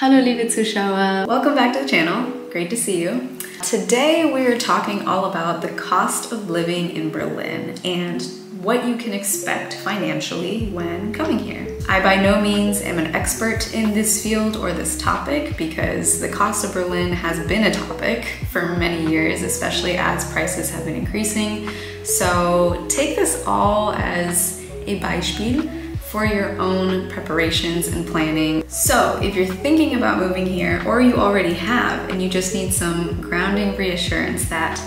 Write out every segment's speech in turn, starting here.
Hallo liebe Zuschauer! Welcome back to the channel. Great to see you. Today we're talking all about the cost of living in Berlin and what you can expect financially when coming here. I by no means am an expert in this field or this topic because the cost of Berlin has been a topic for many years, especially as prices have been increasing. So take this all as a Beispiel for your own preparations and planning. So if you're thinking about moving here, or you already have, and you just need some grounding reassurance that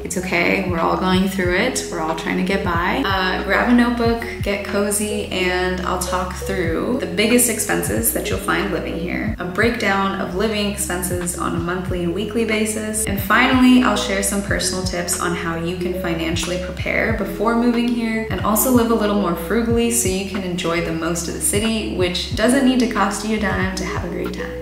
it's okay, we're all going through it, we're all trying to get by, grab a notebook, get cozy, and I'll talk through the biggest expenses that you'll find living here, a breakdown of living expenses on a monthly and weekly basis, and finally, I'll share some personal tips on how you can financially prepare before moving here, and also live a little more frugally so you can enjoy the most of the city, which doesn't need to cost you a dime to have a great time.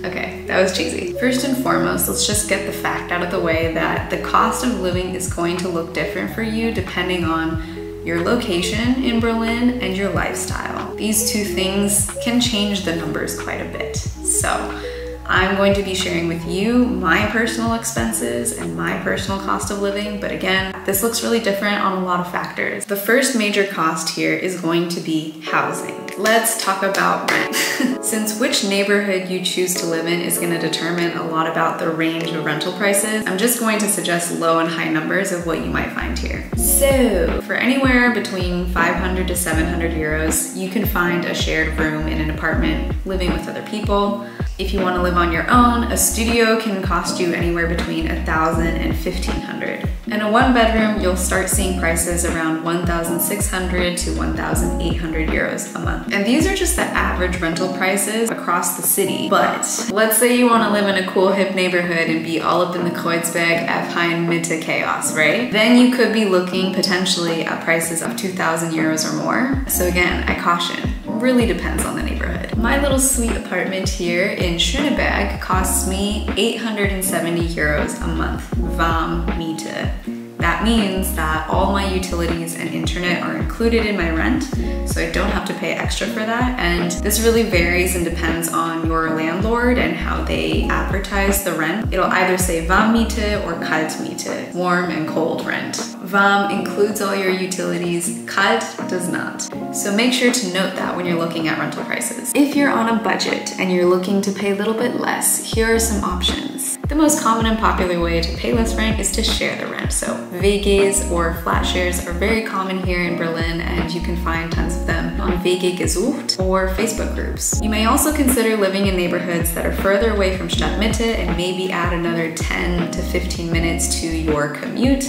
Okay, that was cheesy. First and foremost, let's just get the fact out of the way that the cost of living is going to look different for you depending on your location in Berlin and your lifestyle. These two things can change the numbers quite a bit. So I'm going to be sharing with you my personal expenses and my personal cost of living, but again, this looks really different on a lot of factors. The first major cost here is going to be housing. Let's talk about rent. Since which neighborhood you choose to live in is going to determine a lot about the range of rental prices, I'm just going to suggest low and high numbers of what you might find here. So for anywhere between 500 to 700 euros, you can find a shared room in an apartment living with other people. If you want to live on your own, a studio can cost you anywhere between 1,000 and 1,500. And a one bedroom, you'll start seeing prices around 1,600 to 1,800 euros a month. And these are just the average rental prices across the city. But let's say you want to live in a cool hip neighborhood and be all up in the Kreuzberg, F-Hein Mitte chaos, right? Then you could be looking potentially at prices of 2,000 euros or more. So again, I caution, really depends on the neighborhood. My little sweet apartment here in Schöneberg costs me 870 euros a month, warm Miete. That means that all my utilities and internet are included in my rent, so I don't have to pay extra for that. And this really varies and depends on your landlord and how they advertise the rent. It'll either say warm Miete or kalt Miete, warm and cold rent. Warm includes all your utilities, kalt does not. So make sure to note that when you're looking at rental prices. If you're on a budget and you're looking to pay a little bit less, here are some options. The most common and popular way to pay less rent is to share the rent. So WGs or flat shares are very common here in Berlin, and you can find tons of them on WG gesucht or Facebook groups. You may also consider living in neighborhoods that are further away from Stadtmitte and maybe add another 10 to 15 minutes to your commute,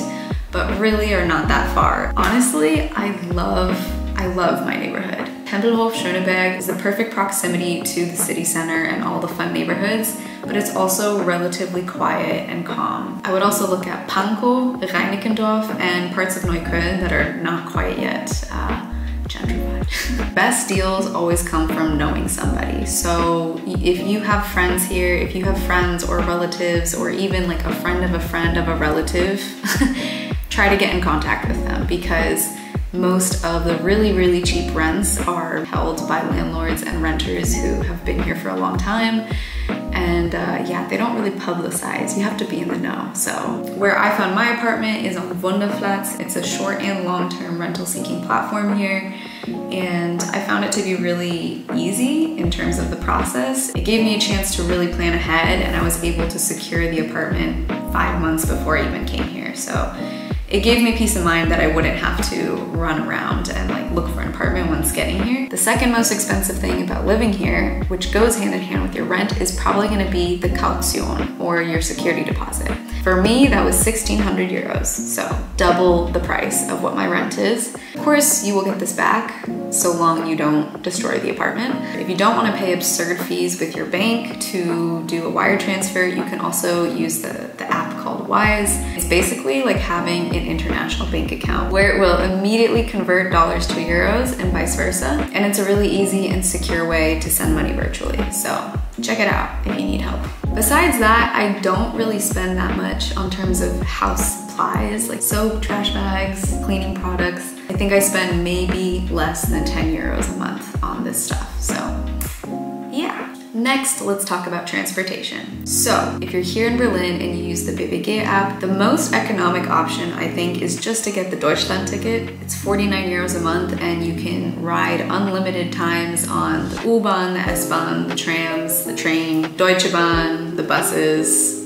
but really are not that far. Honestly, I love my neighborhood. Tempelhof Schöneberg is the perfect proximity to the city center and all the fun neighborhoods, but it's also relatively quiet and calm. I would also look at Pankow, Reinickendorf, and parts of Neukölln that are not quite yet gentrified. Best deals always come from knowing somebody. So if you have friends here, if you have friends or relatives, or even like a friend of a relative, try to get in contact with them, because most of the really cheap rents are held by landlords and renters who have been here for a long time. And yeah, they don't really publicize. You have to be in the know. So where I found my apartment is on Wunderplatz. It's a short and long-term rental seeking platform here. And I found it to be really easy in terms of the process. It gave me a chance to really plan ahead, and I was able to secure the apartment 5 months before I even came here. So it gave me peace of mind that I wouldn't have to run around and like look for an apartment once getting here. The second most expensive thing about living here, which goes hand in hand with your rent, is probably gonna be the Kaution, or your security deposit. For me, that was 1,600 euros, so double the price of what my rent is. Of course, you will get this back so long you don't destroy the apartment. If you don't want to pay absurd fees with your bank to do a wire transfer, you can also use the app called Wise. It's basically like having an international bank account where it will immediately convert dollars to euros and vice versa. And it's a really easy and secure way to send money virtually. So check it out if you need help. Besides that, I don't really spend that much on terms of house supplies like soap, trash bags, cleaning products. I think I spend maybe less than 10 euros a month on this stuff. So yeah. Next, let's talk about transportation. So, if you're here in Berlin and you use the BBG app, the most economic option, I think, is just to get the Deutschland ticket. It's 49 euros a month, and you can ride unlimited times on the U-Bahn, the S-Bahn, the trams, the train, Deutsche Bahn, the buses,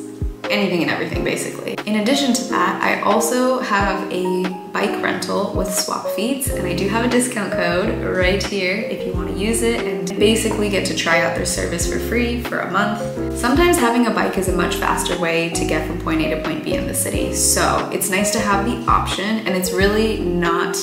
anything and everything basically. In addition to that, I also have a bike rental with Swap Feet, and I do have a discount code right here if you want to use it and basically get to try out their service for free for a month. Sometimes having a bike is a much faster way to get from point A to point B in the city, so it's nice to have the option, and it's really not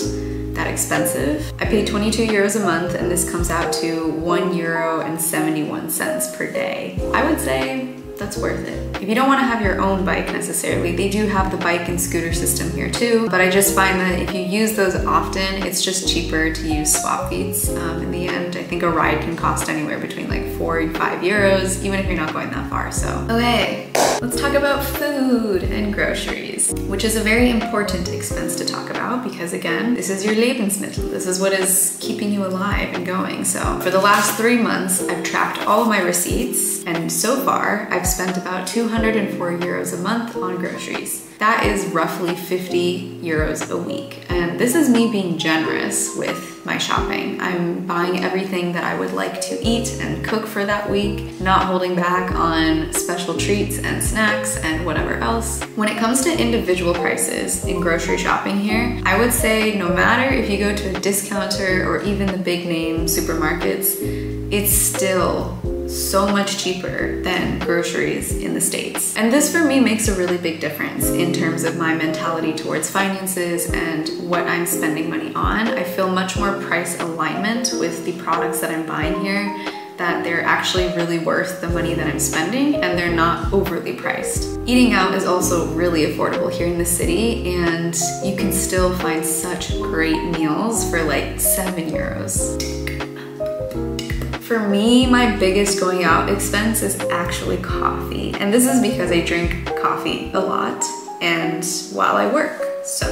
that expensive. I pay 22 euros a month, and this comes out to €1.71 per day. I would say that's worth it. If you don't want to have your own bike necessarily, they do have the bike and scooter system here too, but I just find that if you use those often, it's just cheaper to use Swap Feet. In the end, I think a ride can cost anywhere between like 4 and 5 euros, even if you're not going that far, so. Okay, let's talk about food and groceries, which is a very important expense to talk about because again, this is your Lebensmittel. This is what is keeping you alive and going. So for the last 3 months, I've tracked all of my receipts, and so far, I've spent about 204 euros a month on groceries. That is roughly 50 euros a week. And this is me being generous with my shopping. I'm buying everything that I would like to eat and cook for that week, not holding back on special treats and snacks and whatever else. When it comes to individual prices in grocery shopping here, I would say no matter if you go to a discounter or even the big name supermarkets, it's still so much cheaper than groceries in the States. And this for me makes a really big difference in terms of my mentality towards finances and what I'm spending money on. I feel much more price alignment with the products that I'm buying here, that they're actually really worth the money that I'm spending and they're not overly priced. Eating out is also really affordable here in the city, and you can still find such great meals for like 7 euros. For me, my biggest going out expense is actually coffee. And this is because I drink coffee a lot and while I work, so.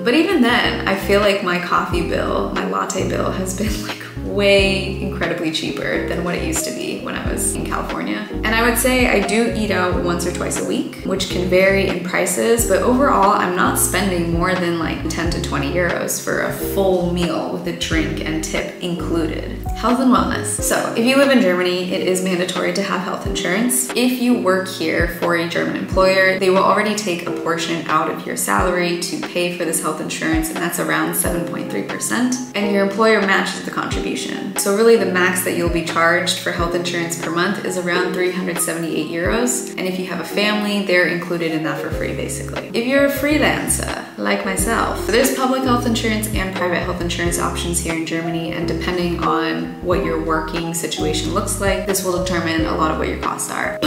But even then, I feel like my coffee bill, my latte bill has been like way incredibly cheaper than what it used to be when I was in California. And I would say I do eat out once or twice a week, which can vary in prices, but overall I'm not spending more than like 10 to 20 euros for a full meal with a drink and tip included. Health and wellness. So if you live in Germany, it is mandatory to have health insurance. If you work here for a German employer, they will already take a portion out of your salary to pay for this health insurance, and that's around 7.3%, and your employer matches the contribution. So really the max that you'll be charged for health insurance per month is around 378 euros. And if you have a family, they're included in that for free basically. If you're a freelancer, like myself, there's public health insurance and private health insurance options here in Germany, and depending on what your working situation looks like, this will determine a lot of what your costs are.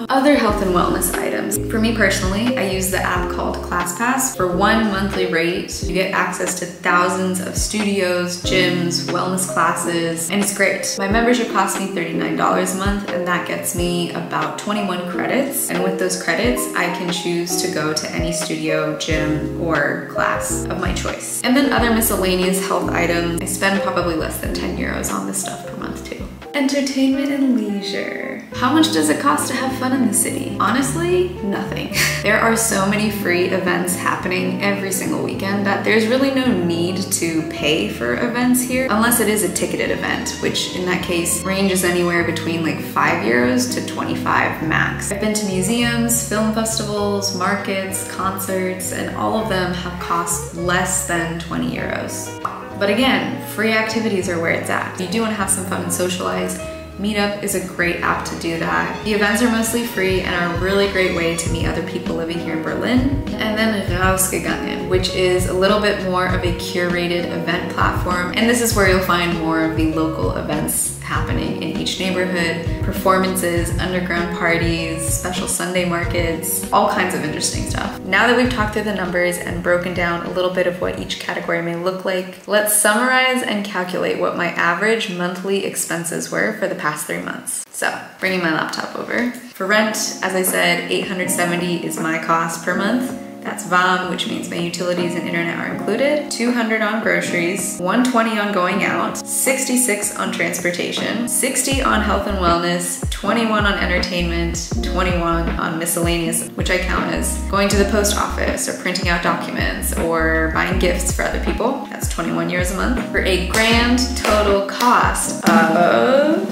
Other health and wellness items. For me personally, I use the app called ClassPass. For one monthly rate, you get access to thousands of studios, gyms, wellness classes, and it's great. My membership costs me $39 a month, and that gets me about 21 credits. And with those credits, I can choose to go to any studio, gym, or class of my choice. And then other miscellaneous health items, I spend probably less than 10 euros on this stuff per month too. Entertainment and leisure. How much does it cost to have fun in the city? Honestly, nothing. There are so many free events happening every single weekend that there's really no need to pay for events here, unless it is a ticketed event, which in that case ranges anywhere between like 5 euros to 25 max. I've been to museums, film festivals, markets, concerts, and all of them have cost less than 20 euros. But again, free activities are where it's at. If you do want to have some fun and socialize, Meetup is a great app to do that. The events are mostly free and are a really great way to meet other people living here in Berlin. And then Rausgegangen, which is a little bit more of a curated event platform. And this is where you'll find more of the local events happening in each neighborhood, performances, underground parties, special Sunday markets, all kinds of interesting stuff. Now that we've talked through the numbers and broken down a little bit of what each category may look like, let's summarize and calculate what my average monthly expenses were for the past 3 months. So, bringing my laptop over. For rent, as I said, 870 is my cost per month. That's VAM, which means my utilities and internet are included, $200 on groceries, $120 on going out, $66 on transportation, $60 on health and wellness, $21 on entertainment, $21 on miscellaneous, which I count as going to the post office or printing out documents or buying gifts for other people. That's 21 euros a month, for a grand total cost of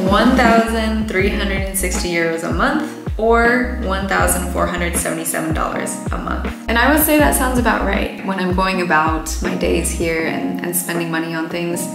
1,360 euros a month, or $1,477 a month. And I would say that sounds about right. When I'm going about my days here and spending money on things,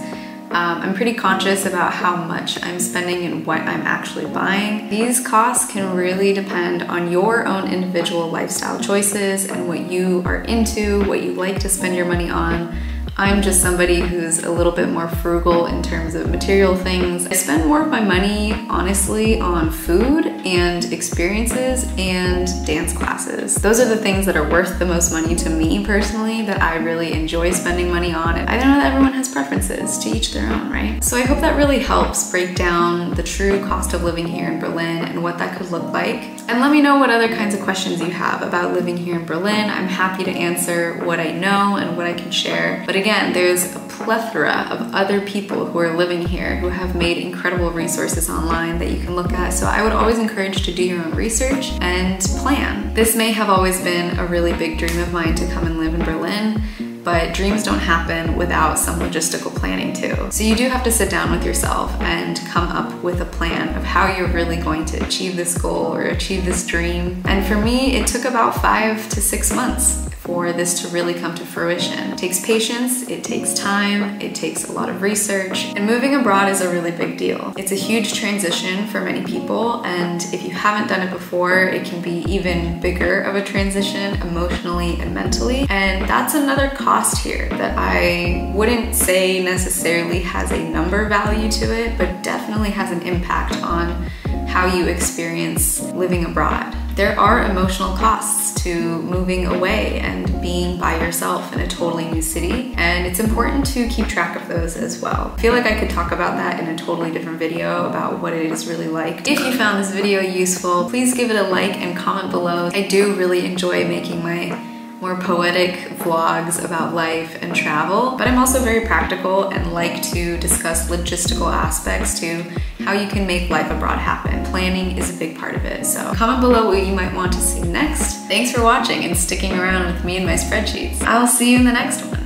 I'm pretty conscious about how much I'm spending and what I'm actually buying. These costs can really depend on your own individual lifestyle choices and what you are into, what you like to spend your money on. I'm just somebody who's a little bit more frugal in terms of material things. I spend more of my money, honestly, on food and experiences and dance classes. Those are the things that are worth the most money to me personally, that I really enjoy spending money on. And I know that everyone has preferences, to each their own, right? So I hope that really helps break down the true cost of living here in Berlin and what that could look like. And let me know what other kinds of questions you have about living here in Berlin. I'm happy to answer what I know and what I can share. But again, there's a plethora of other people who are living here who have made incredible resources online that you can look at. So I would always encourage to do your own research and plan. This may have always been a really big dream of mine to come and live in Berlin, but dreams don't happen without some logistical planning too. So you do have to sit down with yourself and come up with a plan of how you're really going to achieve this goal or achieve this dream. And for me, it took about 5 to 6 months for this to really come to fruition. It takes patience, it takes time, it takes a lot of research, and moving abroad is a really big deal. It's a huge transition for many people, and if you haven't done it before, it can be even bigger of a transition emotionally and mentally. And that's another cost here that I wouldn't say necessarily has a number value to it, but definitely has an impact on how you experience living abroad. There are emotional costs to moving away and being by yourself in a totally new city, and it's important to keep track of those as well. I feel like I could talk about that in a totally different video about what it is really like. If you found this video useful, please give it a like and comment below. I do really enjoy making my more poetic vlogs about life and travel, but I'm also very practical and like to discuss logistical aspects to how you can make life abroad happen. Planning is a big part of it, so comment below what you might want to see next. Thanks for watching and sticking around with me and my spreadsheets. I'll see you in the next one.